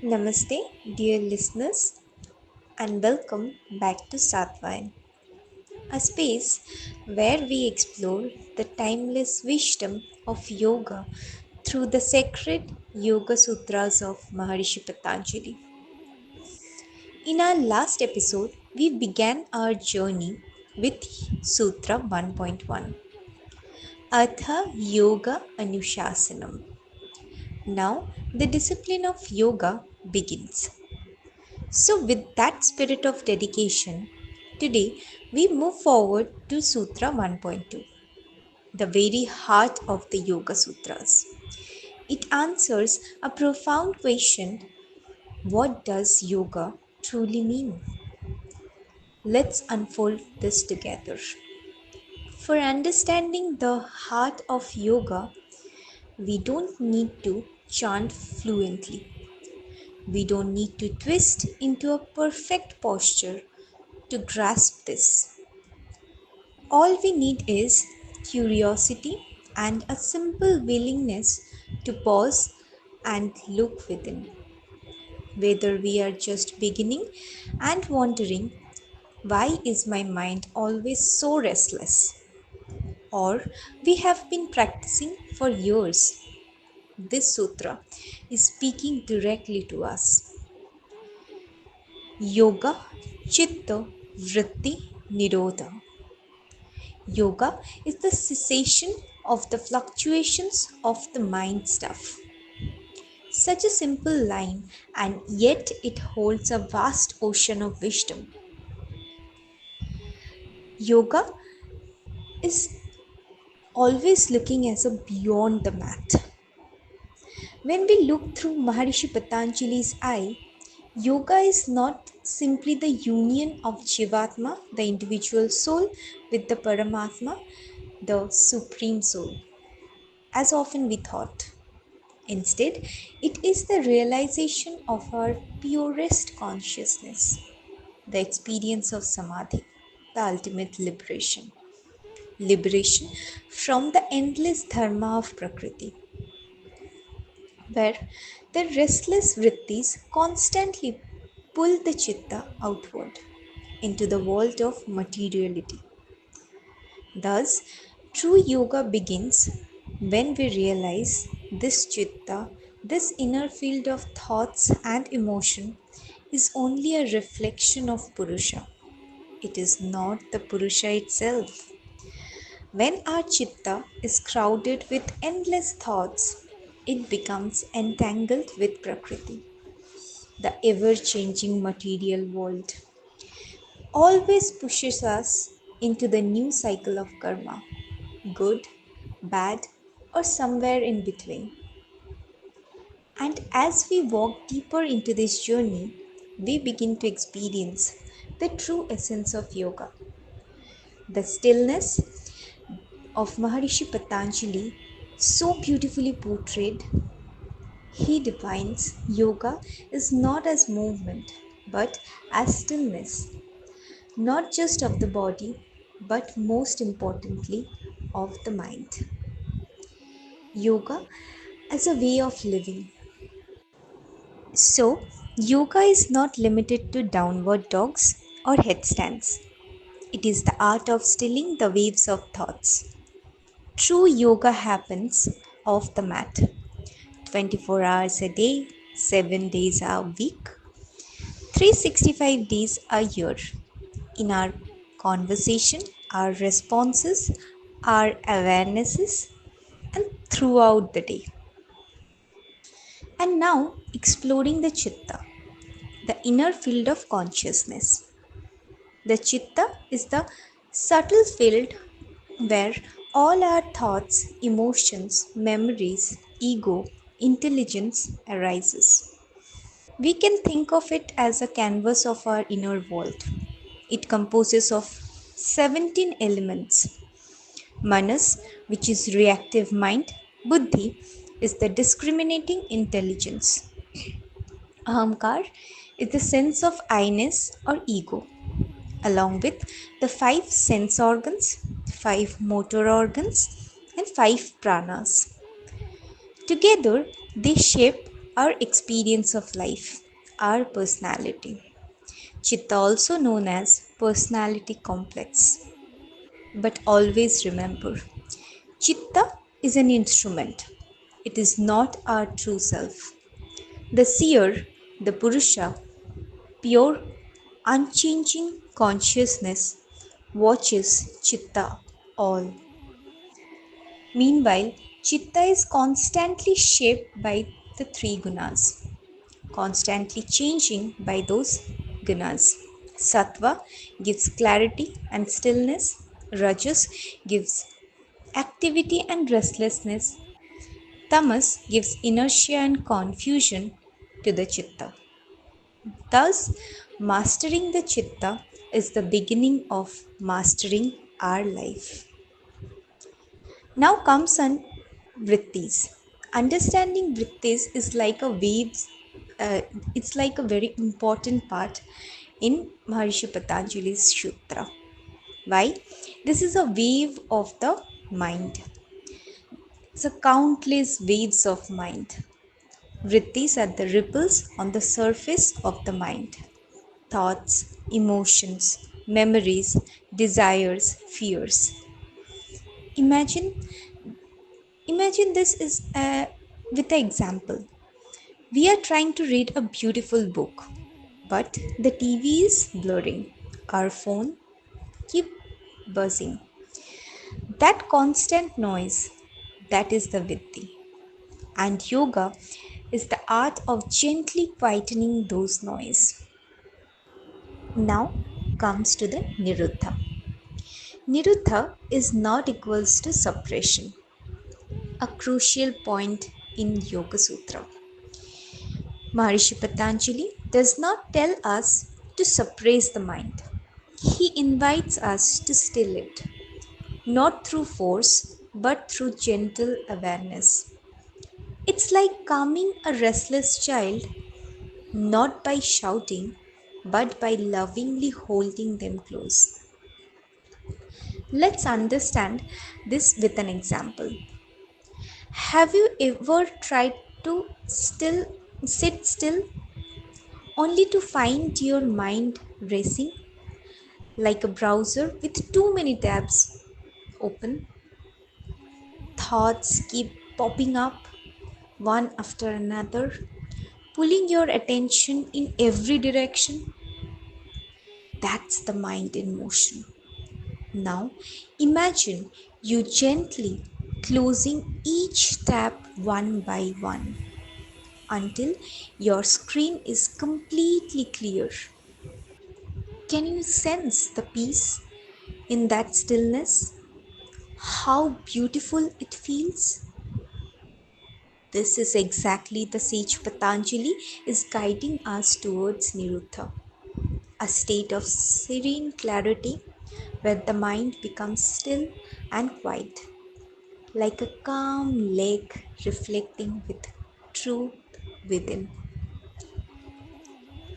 Namaste, dear listeners, and welcome back to Sattvayan, a space where we explore the timeless wisdom of yoga through the sacred Yoga Sutras of Maharishi Patanjali. In our last episode, we began our journey with Sutra 1.1, Atha Yoganushasanam. Now, the discipline of yoga begins. So, with that spirit of dedication, today we move forward to Sutra 1.2, the very heart of the Yoga Sutras. It answers a profound question: what does yoga truly mean? Let's unfold this together. For understanding the heart of yoga, we don't need to chant fluently. We don't need to twist into a perfect posture to grasp this. All we need is curiosity and a simple willingness to pause and look within. Whether we are just beginning and wondering, why is my mind always so restless? Or we have been practicing for years. This sutra is speaking directly to us. Yoga, Chitta, Vritti, Nirodhah. Yoga is the cessation of the fluctuations of the mind stuff. Such a simple line, and yet it holds a vast ocean of wisdom. Yoga is always looking as a beyond the mat. When we look through Maharishi Patanjali's eye, yoga is not simply the union of Jivatma, the individual soul, with the Paramatma, the supreme soul, as often we thought. Instead, it is the realization of our purest consciousness, the experience of samadhi, the ultimate liberation. Liberation from the endless dharma of Prakriti, where the restless vrittis constantly pull the chitta outward into the world of materiality. Thus, true yoga begins when we realize this chitta, this inner field of thoughts and emotion, is only a reflection of Purusha. It is not the Purusha itself. When our chitta is crowded with endless thoughts, it becomes entangled with Prakriti, the ever changing material world. Always pushes us into the new cycle of karma, good, bad, or somewhere in between. And as we walk deeper into this journey, we begin to experience the true essence of yoga. The stillness of Maharishi Patanjali, so beautifully portrayed, he defines yoga is not as movement but as stillness, not just of the body but most importantly of the mind. Yoga as a way of living. So, yoga is not limited to downward dogs or headstands. It is the art of stilling the waves of thoughts. True yoga happens off the mat, 24 hours a day, 7 days a week, 365 days a year. In our conversation, our responses, our awarenesses, and throughout the day. And now, exploring the chitta, the inner field of consciousness. The chitta is the subtle field where all our thoughts, emotions, memories, ego, intelligence arises. We can think of it as a canvas of our inner world. It composes of 17 elements. Manas, which is reactive mind, Buddhi is the discriminating intelligence. Ahamkar is the sense of I-ness or ego, along with the 5 sense organs, 5 motor organs, and 5 pranas. Together, they shape our experience of life, our personality. Chitta, also known as personality complex. But always remember, Chitta is an instrument. It is not our true self. The seer, the Purusha, pure, unchanging consciousness, watches Chitta all. Meanwhile, Chitta is constantly shaped by the three gunas, constantly changing by those gunas. Sattva gives clarity and stillness, Rajas gives activity and restlessness, Tamas gives inertia and confusion to the Chitta. Thus, mastering the Chitta is the beginning of mastering our life. Now comes on Vrittis. Understanding Vrittis is like a waves. It's like a very important part in Maharishi Patanjali's Sutra. Why? This is a wave of the mind. It's a countless waves of mind. Vrittis are the ripples on the surface of the mind. Thoughts, emotions, memories, desires, fears. Imagine, imagine this is with an example. We are trying to read a beautiful book, but the TV is blurring. Our phone keep buzzing. That constant noise, that is the Vritti. And yoga is the art of gently quietening those noise. Now comes to the Nirodhah. Nirodhah is not equals to suppression, a crucial point in Yoga Sutra. Maharishi Patanjali does not tell us to suppress the mind. He invites us to still it, not through force, but through gentle awareness. It's like calming a restless child, not by shouting, but by lovingly holding them close. Let's understand this with an example. Have you ever tried to sit still only to find your mind racing like a browser with too many tabs open? Thoughts keep popping up one after another, pulling your attention in every direction. That's the mind in motion. Now imagine you gently closing each tab one by one until your screen is completely clear. Can you sense the peace in that stillness? How beautiful it feels? This is exactly the sage Patanjali is guiding us towards Nirodha, a state of serene clarity where the mind becomes still and quiet, like a calm lake reflecting with truth within.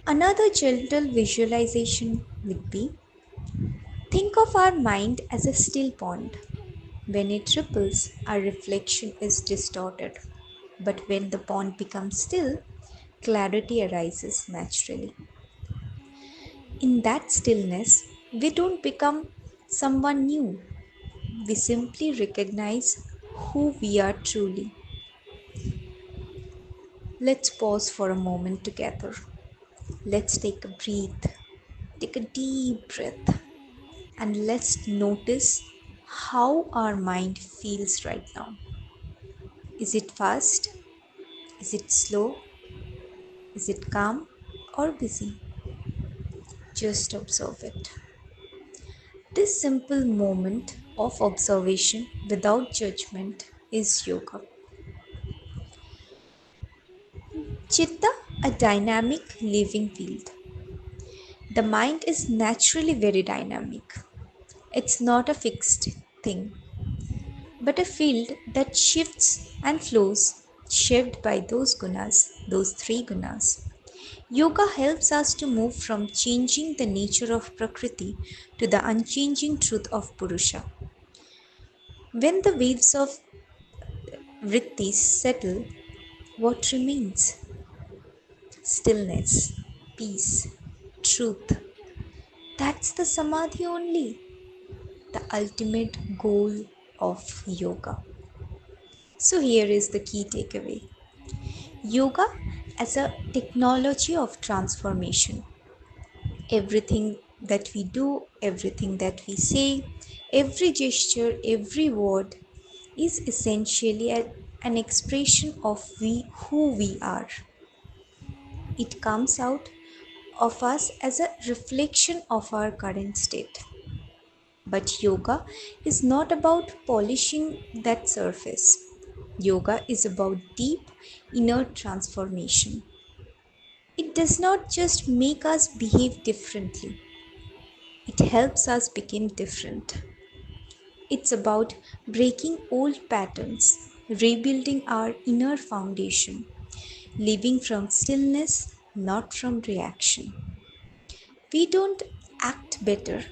Another gentle visualization would be, think of our mind as a still pond. When it ripples, our reflection is distorted. But when the pond becomes still, clarity arises naturally. In that stillness, we don't become someone new. We simply recognize who we are truly. Let's pause for a moment together. Let's take a breath. Take a deep breath. And let's notice how our mind feels right now. Is it fast? Is it slow? Is it calm or busy? Just observe it. This simple moment of observation without judgment is yoga. Chitta, a dynamic living field. The mind is naturally very dynamic. It's not a fixed thing, but a field that shifts and flows, shaped by those gunas, those three gunas. Yoga helps us to move from changing the nature of Prakriti to the unchanging truth of Purusha. When the waves of Vritti settle, what remains? stillness, peace, truth. That's the samadhi only, the ultimate goal of yoga. So, here is the key takeaway: yoga as a technology of transformation. Everything that we do, everything that we say, every gesture, every word is essentially an expression of who we are. It comes out of us as a reflection of our current state. But yoga is not about polishing that surface. Yoga is about deep inner transformation. It does not just make us behave differently, it helps us become different. It's about breaking old patterns, rebuilding our inner foundation, living from stillness, not from reaction. We don't act better,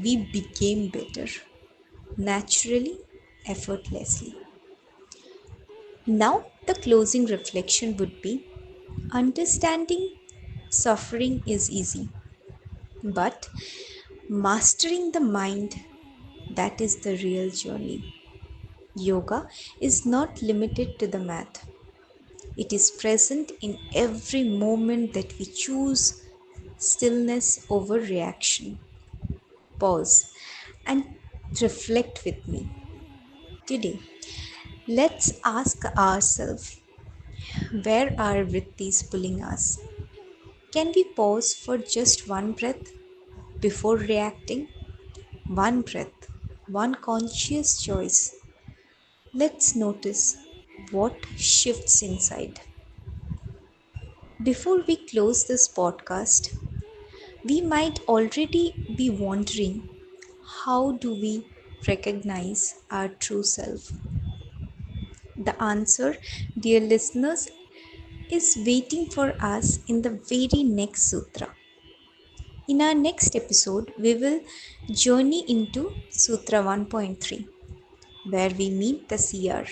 we became better, naturally, effortlessly. Now, the closing reflection would be: understanding suffering is easy, but mastering the mind, that is the real journey. Yoga is not limited to the mat. It is present in every moment that we choose stillness over reaction. Pause and reflect with me. Today, let's ask ourselves, where are vrittis pulling us? Can we pause for just one breath before reacting? One breath, one conscious choice. Let's notice what shifts inside. Before we close this podcast, we might already be wondering, how do we recognize our true self? The answer, dear listeners, is waiting for us in the very next sutra. In our next episode, we will journey into Sutra 1.3, where we meet the seer,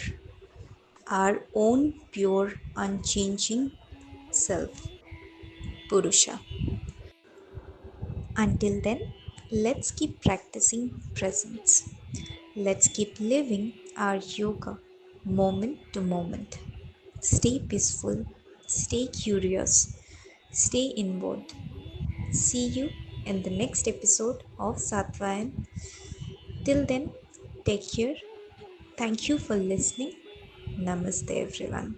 our own pure, unchanging self, Purusha. Until then, let's keep practicing presence. Let's keep living our yoga moment to moment. Stay peaceful, stay curious, stay inward. See you in the next episode of Sattvayan. Till then, take care. Thank you for listening. Namaste, everyone.